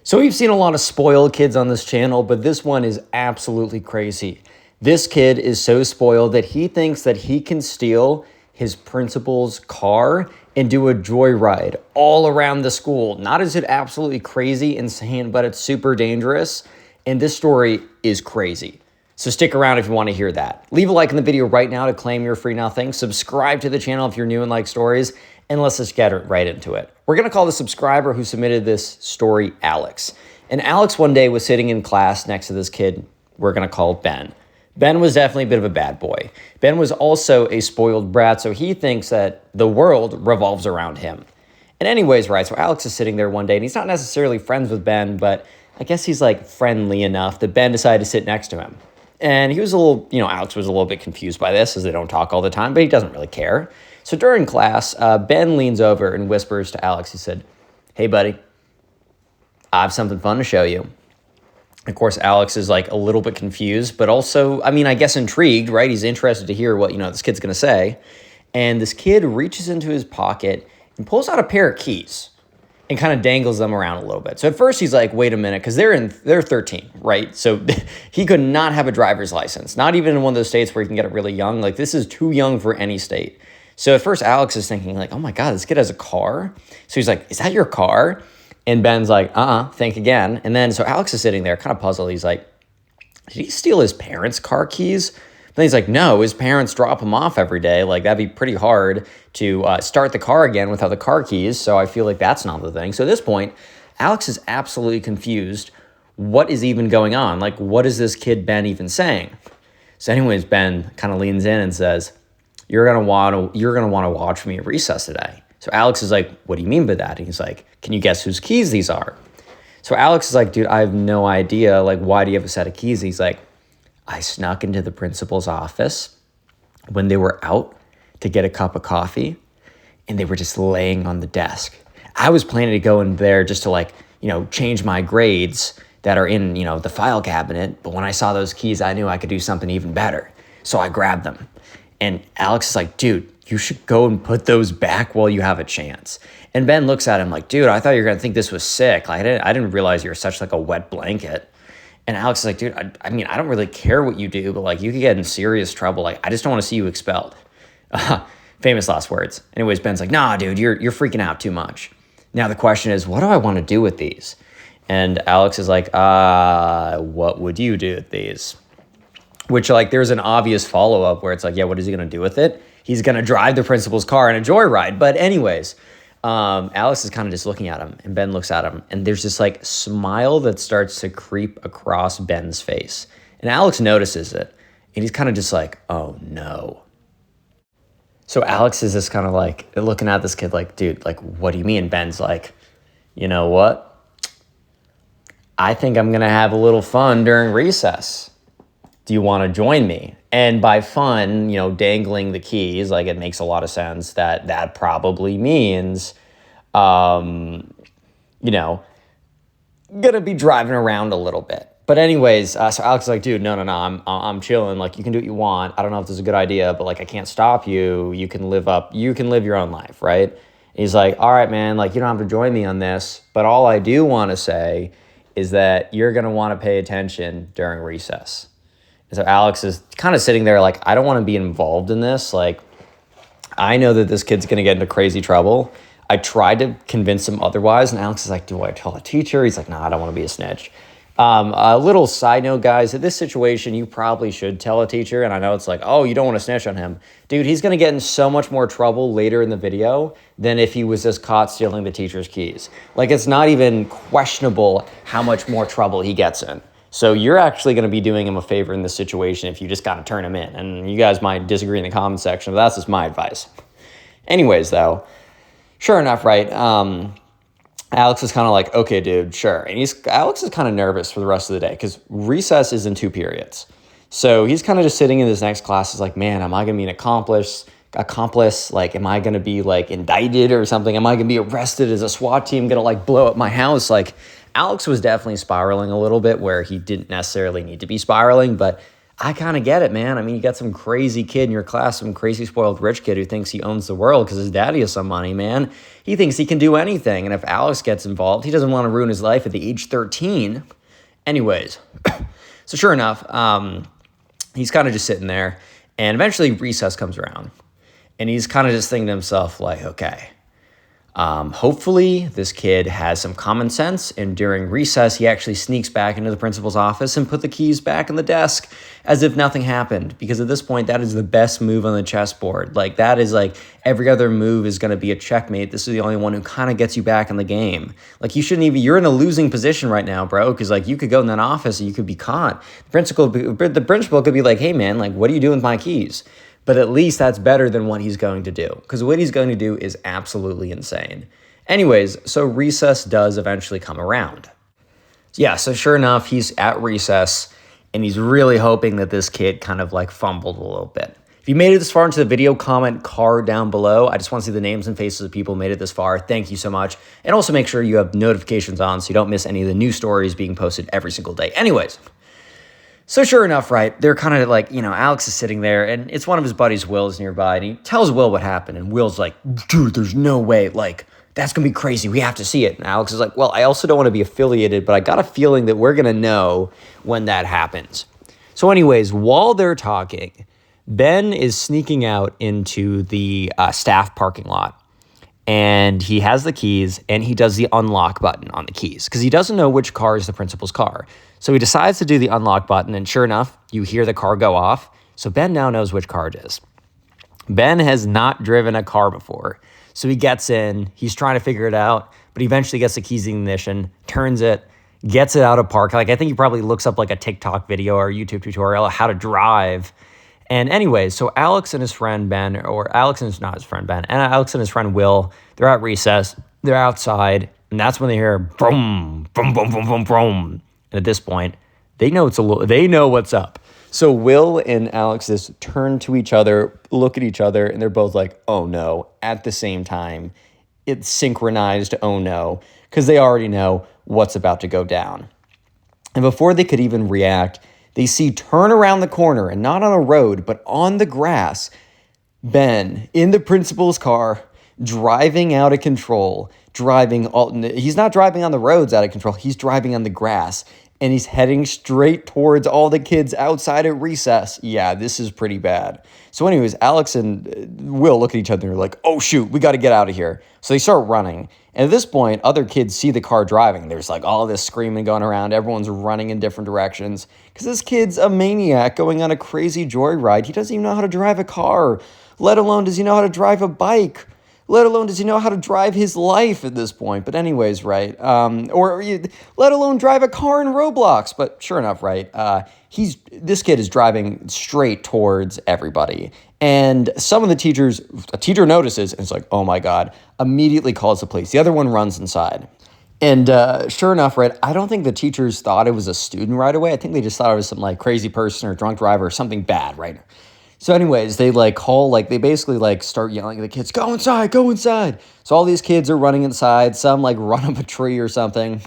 So we've seen a lot of spoiled kids on this channel, but this one is absolutely crazy. This kid is so spoiled that he thinks that he can steal his principal's car and do a joyride all around the school. Not is it absolutely crazy, insane, but it's super dangerous. And this story is crazy. So stick around if you want to hear that. Leave a like in the video right now to claim your free nothing. Subscribe to the channel if you're new and like stories. And let's just get right into it. We're going to call the subscriber who submitted this story Alex. And Alex one day was sitting in class next to this kid we're going to call Ben. Ben was definitely a bit of a bad boy. Ben was also a spoiled brat, so he thinks that the world revolves around him. And anyways, right, so Alex is sitting there one day, and he's not necessarily friends with Ben, but I guess he's like friendly enough that Ben decided to sit next to him. And he was a little, Alex was a little bit confused by this as they don't talk all the time, but he doesn't really care. So during class, Ben leans over and whispers to Alex. He said, "Hey, buddy, I have something fun to show you." Of course, Alex is like a little bit confused, but also, I guess intrigued, right? He's interested to hear what, this kid's going to say. And this kid reaches into his pocket and pulls out a pair of keys and kind of dangles them around a little bit. So at first he's like, wait a minute, because they're 13, right? So he could not have a driver's license, not even in one of those states where you can get it really young. Like, this is too young for any state. So at first Alex is thinking like, oh my God, this kid has a car. So he's like, is that your car? And Ben's like, think again. And then so Alex is sitting there kind of puzzled. He's like, did he steal his parents' car keys? Then he's like, no, his parents drop him off every day. Like, that'd be pretty hard to start the car again without the car keys. So I feel like that's not the thing. So at this point, Alex is absolutely confused. What is even going on? Like, what is this kid Ben even saying? So anyways, Ben kind of leans in and says, you're gonna want to watch me at recess today. So Alex is like, what do you mean by that? And he's like, can you guess whose keys these are? So Alex is like, dude, I have no idea. Like, why do you have a set of keys? He's like, I snuck into the principal's office when they were out to get a cup of coffee, and they were just laying on the desk. I was planning to go in there just to change my grades that are in, the file cabinet. But when I saw those keys, I knew I could do something even better. So I grabbed them. And Alex is like, dude, you should go and put those back while you have a chance. And Ben looks at him like, dude, I thought you were going to think this was sick. Like, I didn't realize you were such like a wet blanket. And Alex is like, dude, I don't really care what you do, but like, you could get in serious trouble. Like, I just don't want to see you expelled. Famous last words. Anyways, Ben's like, nah, dude, you're freaking out too much. Now the question is, what do I want to do with these? And Alex is like, what would you do with these? Which, like, there's an obvious follow-up where it's like, yeah, what is he going to do with it? He's going to drive the principal's car in a joyride. But anyways, Alex is kind of just looking at him, and Ben looks at him, and there's this, like, smile that starts to creep across Ben's face. And Alex notices it, and he's kind of just like, oh, no. So Alex is just kind of, like, looking at this kid like, dude, like, what do you mean? Ben's like, you know what? I think I'm going to have a little fun during recess. Do you want to join me? And by fun, dangling the keys, like, it makes a lot of sense that probably means, gonna be driving around a little bit. But anyways, so Alex is like, dude, no, I'm chilling. Like, you can do what you want. I don't know if this is a good idea, but like, I can't stop you. You can live your own life, right? And he's like, all right, man, like, you don't have to join me on this, but all I do want to say is that you're going to want to pay attention during recess. And so Alex is kind of sitting there like, I don't want to be involved in this. Like, I know that this kid's going to get into crazy trouble. I tried to convince him otherwise. And Alex is like, do I tell the teacher? He's like, no, I don't want to be a snitch. A little side note, guys, in this situation, you probably should tell a teacher. And I know it's like, oh, you don't want to snitch on him. Dude, he's going to get in so much more trouble later in the video than if he was just caught stealing the teacher's keys. Like, it's not even questionable how much more trouble he gets in. So you're actually going to be doing him a favor in this situation if you just got to turn him in. And you guys might disagree in the comment section, but that's just my advice. Anyways, though, sure enough, right, Alex is kind of like, okay, dude, sure. And Alex is kind of nervous for the rest of the day because recess is in 2 periods. So he's kind of just sitting in this next class. He's like, man, am I going to be an accomplice? Like, am I going to be like indicted or something? Am I going to be arrested? Is a SWAT team going to like blow up my house? Like, Alex was definitely spiraling a little bit where he didn't necessarily need to be spiraling, but I kind of get it, man. I mean, you got some crazy kid in your class, some crazy spoiled rich kid who thinks he owns the world because his daddy has some money, man. He thinks he can do anything. And if Alex gets involved, he doesn't want to ruin his life at the age 13. Anyways, so sure enough, he's kind of just sitting there. And eventually recess comes around. And he's kind of just thinking to himself, like, okay, hopefully this kid has some common sense, and during recess, he actually sneaks back into the principal's office and put the keys back in the desk as if nothing happened. Because at this point, that is the best move on the chessboard. Like, that is like every other move is going to be a checkmate. This is the only one who kind of gets you back in the game. Like, you shouldn't even, you're in a losing position right now, bro, because like you could go in that office and you could be caught. The principal could be like, hey man, like, what are you doing with my keys? But at least that's better than what he's going to do, because what he's going to do is absolutely insane. Anyways, so recess does eventually come around. Yeah, so sure enough, he's at recess, and he's really hoping that this kid kind of like fumbled a little bit. If you made it this far into the video, comment car down below. I just want to see the names and faces of people who made it this far. Thank you so much. And also make sure you have notifications on so you don't miss any of the new stories being posted every single day. Anyways. So sure enough, right, they're kind of like, Alex is sitting there, and it's one of his buddies, Will's nearby, and he tells Will what happened, and Will's like, dude, there's no way, like, that's going to be crazy, we have to see it. And Alex is like, well, I also don't want to be affiliated, but I got a feeling that we're going to know when that happens. So anyways, while they're talking, Ben is sneaking out into the staff parking lot, and he has the keys, and he does the unlock button on the keys, because he doesn't know which car is the principal's car. So he decides to do the unlock button, and sure enough, you hear the car go off. So Ben now knows which car it is. Ben has not driven a car before. So he gets in, he's trying to figure it out, but he eventually gets the keys in the ignition, turns it, gets it out of park. Like, I think he probably looks up like a TikTok video or a YouTube tutorial on how to drive. And anyways, so Alex and his friend Ben, or Alex and not his friend Ben, and Alex and his friend Will, they're at recess, they're outside, and that's when they hear boom, boom, boom, boom, boom, boom. And at this point, they know they know what's up. So Will and Alex just turn to each other, look at each other, and they're both like, oh no, at the same time. It's synchronized, oh no, because they already know what's about to go down. And before they could even react, they see turn around the corner, and not on a road, but on the grass, Ben in the principal's car, driving out of control, he's not driving on the roads out of control, he's driving on the grass, and he's heading straight towards all the kids outside at recess. Yeah, this is pretty bad. So anyways, Alex and Will look at each other and they're like, oh shoot, we got to get out of here. So they start running. And at this point, other kids see the car driving. There's like all this screaming going around. Everyone's running in different directions because this kid's a maniac going on a crazy joyride. He doesn't even know how to drive a car, let alone does he know how to drive a bike. Let alone does he know how to drive his life at this point. But anyways, right? Let alone drive a car in Roblox. But sure enough, right? This kid is driving straight towards everybody. And some of a teacher notices and it's like, oh my God, immediately calls the police. The other one runs inside. And sure enough, right, I don't think the teachers thought it was a student right away. I think they just thought it was some like crazy person or drunk driver or something bad, right? So anyways, they they basically start yelling at the kids, go inside, go inside. So all these kids are running inside, some like run up a tree or something.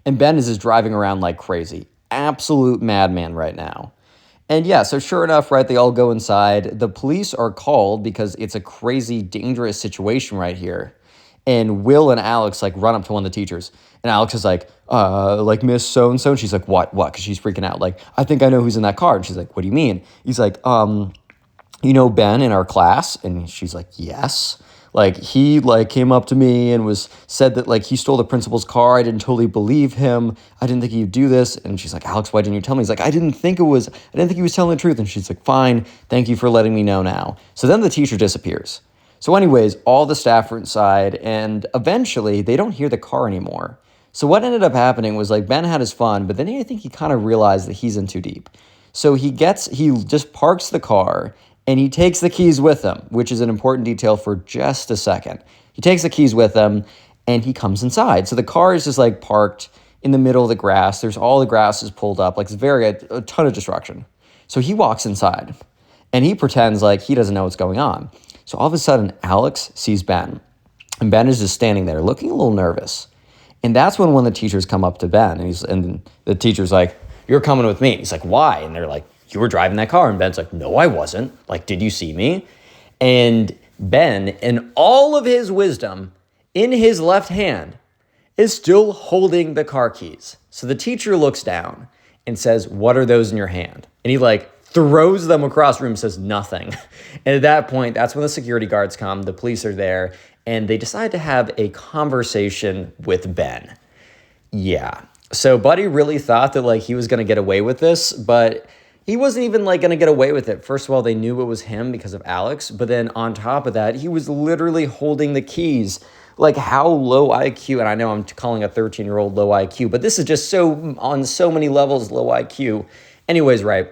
And Ben is just driving around like crazy. Absolute madman right now. And yeah, so sure enough, right, they all go inside. The police are called because it's a crazy, dangerous situation right here. And Will and Alex run up to one of the teachers. And Alex is like, Miss so-and-so. And she's like, what? Because she's freaking out. Like, I think I know who's in that car. And she's like, what do you mean? He's like, you know Ben in our class? And she's like, yes. He came up to me and said that he stole the principal's car. I didn't totally believe him. I didn't think he'd do this. And she's like, Alex, why didn't you tell me? He's like, I didn't think he was telling the truth. And she's like, fine, thank you for letting me know now. So then the teacher disappears. So anyways, all the staff are inside and eventually they don't hear the car anymore. So what ended up happening was Ben had his fun, but then I think he kind of realized that he's in too deep. So he just parks the car and he takes the keys with him, which is an important detail for just a second. He takes the keys with him and he comes inside. So the car is just parked in the middle of the grass. There's all the grass is pulled up. It's a ton of destruction. So he walks inside and he pretends he doesn't know what's going on. So all of a sudden, Alex sees Ben. And Ben is just standing there looking a little nervous. And that's when one of the teachers come up to Ben. And the teacher's like, you're coming with me. He's like, why? And they're like, you were driving that car. And Ben's like, no, I wasn't. Like, did you see me? And Ben, in all of his wisdom, in his left hand, is still holding the car keys. So the teacher looks down and says, what are those in your hand? And he like throws them across the room and says nothing. And at that point, that's when the security guards come, the police are there, and they decide to have a conversation with Ben. Yeah. So Buddy really thought that like he was going to get away with this, but he wasn't even like going to get away with it. First of all, they knew it was him because of Alex. But then on top of that, he was literally holding the keys. Like how low IQ, and I know I'm calling a 13-year-old low IQ, but this is just so on so many levels low IQ. Anyways, right,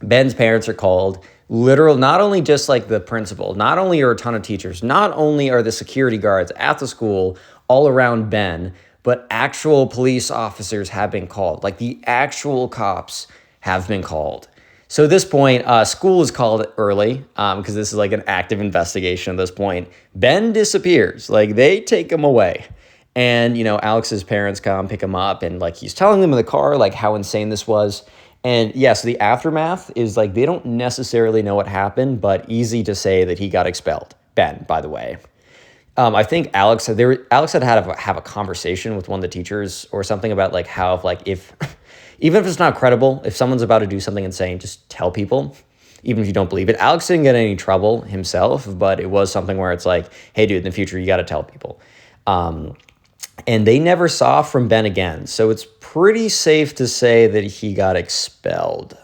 Ben's parents are called. Literal, not only just like the principal, not only are a ton of teachers, not only are the security guards at the school all around Ben, but actual police officers have been called. Like the actual cops have been called. So at this point, school is called early because this is like an active investigation at this point. Ben disappears. Like they take him away. And, Alex's parents come pick him up and like he's telling them in the car like how insane this was. And yeah, so the aftermath is like they don't necessarily know what happened, but easy to say that he got expelled. Ben, by the way. I think Alex had to have a conversation with one of the teachers or something about like how if even if it's not credible, if someone's about to do something insane, just tell people, even if you don't believe it. Alex didn't get any trouble himself, but it was something where it's like, hey, dude, in the future, you got to tell people. And they never saw from Ben again. So it's pretty safe to say that he got expelled.